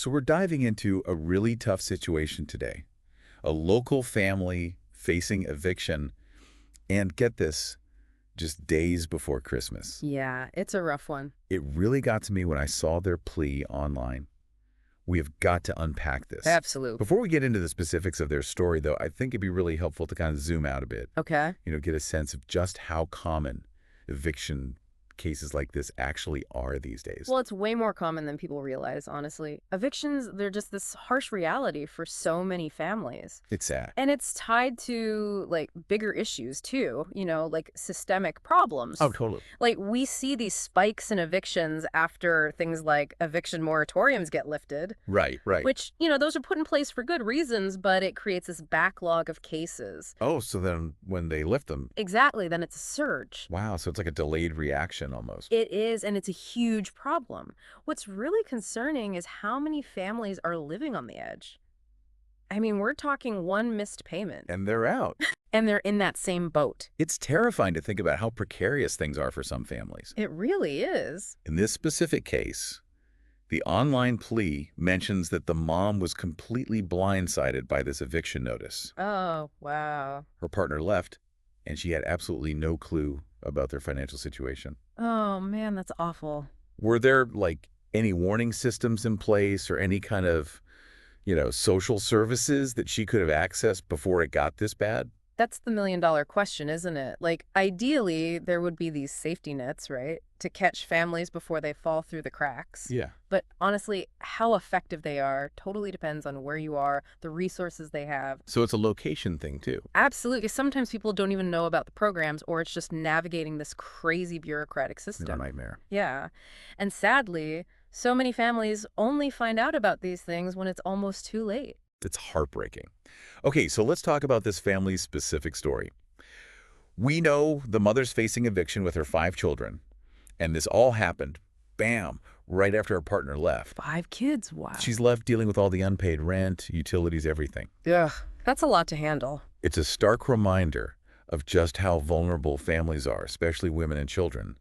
So we're diving into a really tough situation today. A local family facing eviction, and get this, just days before Christmas. Yeah, it's a rough one. It really got to me when I saw their plea online. We have got to unpack this. Absolute. Before we get into the specifics of their story, though, I think it'd be really helpful to kind of zoom out a bit. Okay. Get a sense of just how common eviction cases like this actually are these days. Well, it's way more common than people realize, honestly. Evictions, they're just this harsh reality for so many families. It's sad. And it's tied to, like, bigger issues, too, like systemic problems. Oh, totally. Like, we see these spikes in evictions after things like eviction moratoriums get lifted, Right, right. which, those are put in place for good reasons, but it creates this backlog of cases. Oh, so then when they lift them, Exactly, then it's a surge. wow, so it's like a delayed reaction almost. It is, and it's a huge problem. What's really concerning is how many families are living on the edge. I mean, we're talking one missed payment, And they're out. and they're in that same boat. It's terrifying to think about how precarious things are for some families. It really is. In this specific case, the online plea mentions that the mom was completely blindsided by this eviction notice. Oh, wow. Her partner left, and she had absolutely no clue about their financial situation. Oh, man, that's awful. Were there, like, any warning systems in place or any kind of, social services that she could have accessed before it got this bad? That's the million-dollar question, isn't it? Like, ideally, there would be these safety nets, right, to catch families before they fall through the cracks. Yeah. But honestly, how effective they are totally depends on where you are, the resources they have. So it's a location thing, too. Absolutely. Sometimes people don't even know about the programs, or it's just navigating this crazy bureaucratic It's a system. nightmare. Yeah. And sadly, so many families only find out about these things when it's almost too late. It's heartbreaking. Okay, so let's talk about this family's specific story. We know the mother's facing eviction with her 5 children, and this all happened, bam, right after her partner left. 5 kids, wow. She's left dealing with all the unpaid rent, utilities, everything. Ugh, that's a lot to handle. It's a stark reminder of just how vulnerable families are, especially women and children,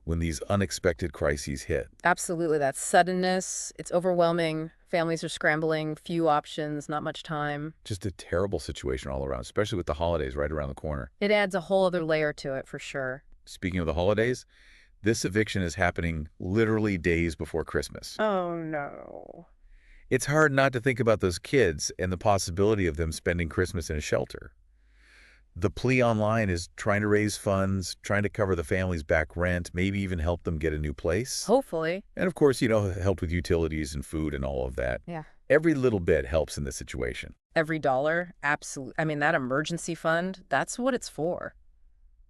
when these unexpected crises hit. Absolutely. That suddenness, it's overwhelming. Families are scrambling, few options, not much time. Just a terrible situation all around, especially with the holidays right around the corner. It adds a whole other layer to it, for sure. Speaking of the holidays, this eviction is happening literally days before Christmas. Oh, no. It's hard not to think about those kids and the possibility of them spending Christmas in a shelter. The plea online is trying to raise funds, trying to cover the family's back rent, maybe even help them get a new place. Hopefully. And of course, help with utilities and food and all of that. Yeah. Every little bit helps in this situation. Every dollar, absolutely. I mean, that emergency fund, that's what it's for.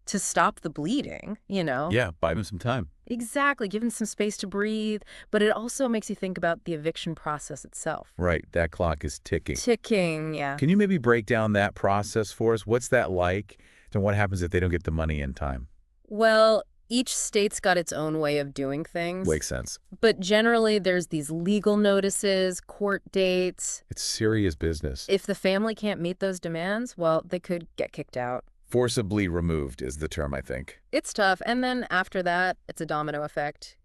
To stop the bleeding, Yeah, buy them some time. Exactly, give them some space to breathe. But it also makes you think about the eviction process itself. Right, that clock is ticking. Ticking, yeah. Can you maybe break down that process for us? What's that like? And what happens if they don't get the money in time? Well, each state's got its own way of doing things. Makes sense. But generally, there's these legal notices, court dates. It's serious business. If the family can't meet those demands, well, they could get kicked out. Forcibly removed is the term, I think. It's tough. And then after that, it's a domino effect,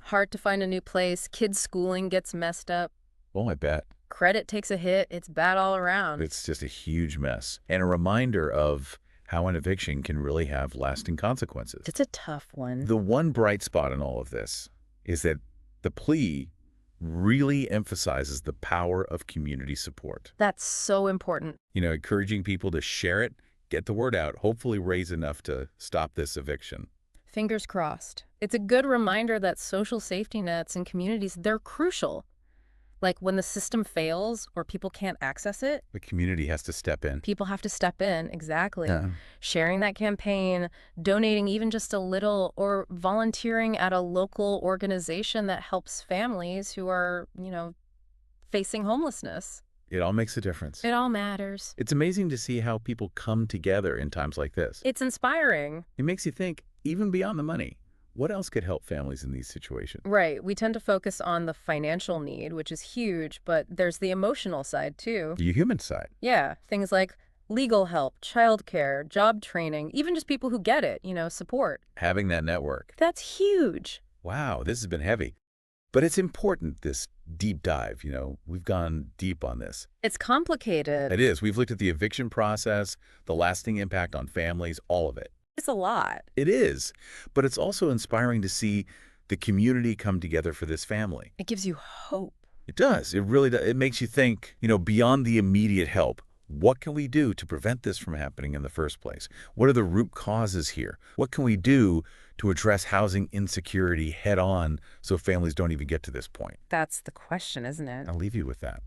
Hard to find a new place. Kids' schooling gets messed up. Oh, I bet. Credit takes a hit. It's bad all around. It's just a huge mess. And a reminder of how an eviction can really have lasting consequences. It's a tough one. The one bright spot in all of this is that the plea really emphasizes the power of community support. That's so important. Encouraging people to share it, get the word out, hopefully raise enough to stop this eviction. Fingers crossed. It's a good reminder that social safety nets and communities, they're crucial. Like when the system fails or people can't access it, The community has to step in. people have to step in. Exactly. Yeah. Sharing that campaign, donating even just a little, or volunteering at a local organization that helps families who are, facing homelessness. It all makes a difference. It all matters. It's amazing to see how people come together in times like this. It's inspiring. It makes you think, even beyond the money, what else could help families in these situations? Right. We tend to focus on the financial need, which is huge, but there's the emotional side too. The human side. Yeah, things like legal help, childcare, job training, even just people who get it, support. Having that network. That's huge. Wow, this has been heavy. But it's important, this deep dive. We've gone deep on this. It's complicated. It is. We've looked at the eviction process, the lasting impact on families, all of it. It's a lot. It is. But it's also inspiring to see the community come together for this family. It gives you hope. It does. It really does. It makes you think, beyond the immediate help, what can we do to prevent this from happening in the first place? What are the root causes here? What can we do to address housing insecurity head on so families don't even get to this point? That's the question, isn't it? I'll leave you with that.